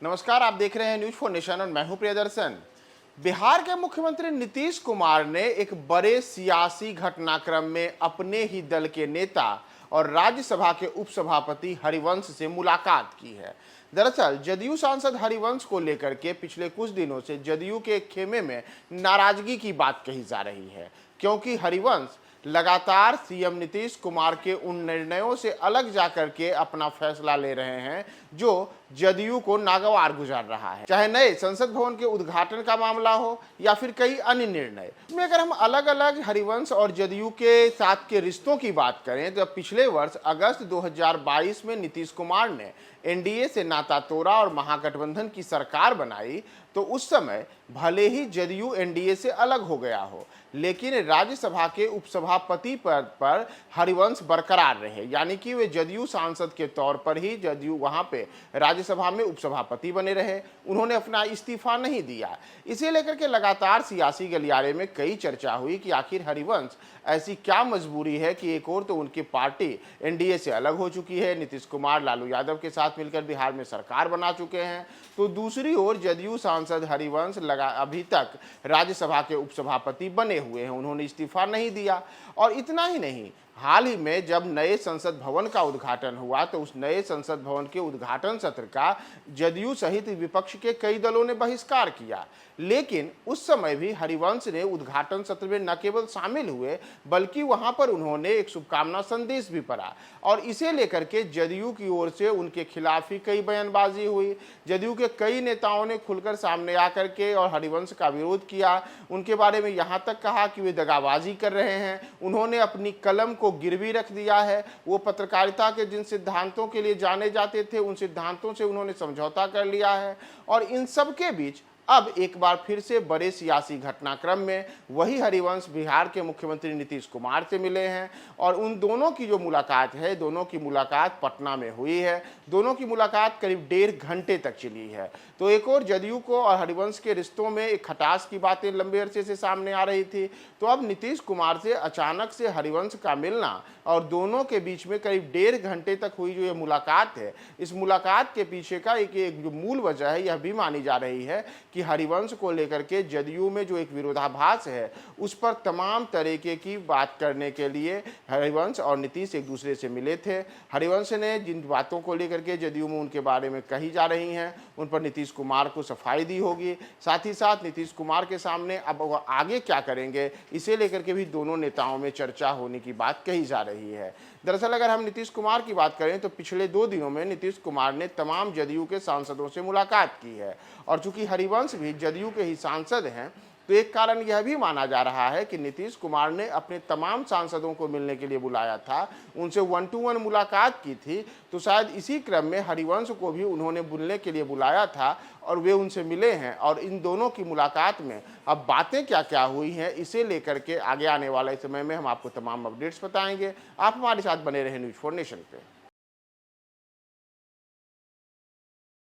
नमस्कार, आप देख रहे हैं न्यूज फॉर नेशन और मैं हूं प्रियदर्शन। बिहार के मुख्यमंत्री नीतीश कुमार ने एक बड़े सियासी घटनाक्रम में अपने ही दल के नेता और राज्यसभा के उपसभापति हरिवंश से मुलाकात की है। दरअसल जदयू सांसद हरिवंश को लेकर के पिछले कुछ दिनों से जदयू के खेमे में नाराजगी की बात कही जा रही है, क्योंकि हरिवंश लगातार सीएम नीतीश कुमार के उन निर्णयों से अलग जाकर के अपना फैसला ले रहे हैं जो जदयू को नागवार गुजार रहा है। चाहे नए संसद भवन के उद्घाटन का मामला हो या फिर कई अन्य निर्णय में, अगर हम अलग अलग हरिवंश और जदयू के साथ के रिश्तों की बात करें तो पिछले वर्ष अगस्त 2022 में नीतीश कुमार ने एनडीए से नाता तोड़ा और महागठबंधन की सरकार बनाई, तो उस समय भले ही जदयू एनडीए से अलग हो गया हो, लेकिन राज्यसभा के उपसभापति पद पर हरिवंश बरकरार रहे, यानी कि वे जदयू सांसद के तौर पर ही जदयू वहां पे राज्यसभा में उपसभापति बने रहे। उन्होंने अपना इस्तीफा नहीं दिया। इसे लेकर के लगातार सियासी गलियारे में कई चर्चा हुई कि आखिर हरिवंश ऐसी क्या मजबूरी है कि एक और तो उनकी पार्टी एनडीए से अलग हो चुकी है, नीतीश कुमार लालू यादव के साथ मिलकर बिहार में सरकार बना चुके हैं, तो दूसरी ओर जदयू सांसद हरिवंश अभी तक राज्यसभा के उपसभापति बने हुए हैं, उन्होंने इस्तीफा नहीं दिया। और इतना ही नहीं, हाल ही में जब नए संसद भवन का उद्घाटन हुआ तो उस नए संसद भवन के उद्घाटन सत्र का जदयू सहित विपक्ष के कई दलों ने बहिष्कार किया, लेकिन उस समय भी हरिवंश ने उद्घाटन सत्र में न केवल शामिल हुए बल्कि वहां पर उन्होंने एक शुभकामना संदेश भी पढ़ा और इसे लेकर के जदयू की ओर से उनके खिलाफ ही कई बयानबाजी हुई। जदयू के कई नेताओं ने खुलकर सामने आकर के और हरिवंश का विरोध किया, उनके बारे में यहां तक कहा कि वे दगाबाजी कर रहे हैं, उन्होंने अपनी कलम को गिरवी रख दिया है, वो पत्रकारिता के जिन सिद्धांतों के लिए जाने जाते थे उन सिद्धांतों से उन्होंने समझौता कर लिया है। और इन सब के बीच अब एक बार फिर से बड़े सियासी घटनाक्रम में वही हरिवंश बिहार के मुख्यमंत्री नीतीश कुमार से मिले हैं और उन दोनों की जो मुलाकात है, दोनों की मुलाकात पटना में हुई है। दोनों की मुलाकात करीब 1.5 घंटे तक चली है। तो एक और जदयू को और हरिवंश के रिश्तों में एक खटास की बातें लंबे अरसे से सामने आ रही थी, तो अब नीतीश कुमार से अचानक से हरिवंश का मिलना और दोनों के बीच में करीब 1.5 घंटे तक हुई जो ये मुलाकात है, इस मुलाकात के पीछे का एक जो मूल वजह है यह भी मानी जा रही है कि हरिवंश को लेकर के जदयू में जो एक विरोधाभास है उस पर तमाम तरीके की बात करने के लिए हरिवंश और नीतीश एक दूसरे से मिले थे। हरिवंश ने जिन बातों को लेकर के जदयू में उनके बारे में कही जा रही हैं उन पर नीतीश कुमार को सफाई दी होगी। साथ ही साथ नीतीश कुमार के सामने अब वो आगे क्या करेंगे इसे लेकर के भी दोनों नेताओं में चर्चा होने की बात कही जा रही है। दरअसल अगर हम नीतीश कुमार की बात करें तो पिछले 2 दिनों में नीतीश कुमार ने तमाम जदयू के सांसदों से मुलाकात की है और चूंकि हरिवंश भी जदयू के ही सांसद हैं तो एक कारण यह भी माना जा रहा है कि नीतीश कुमार ने अपने तमाम सांसदों को मिलने के लिए बुलाया था, उनसे 1-to-1 मुलाकात की थी, तो शायद इसी क्रम में हरिवंश को भी उन्होंने मिलने के लिए बुलाया था और वे उनसे मिले हैं। और इन दोनों की मुलाकात में अब बातें क्या क्या हुई हैं इसे लेकर के आगे आने वाले समय में हम आपको तमाम अपडेट्स बताएंगे। आप हमारे साथ बने रहे न्यूज फॉर नेशन पे।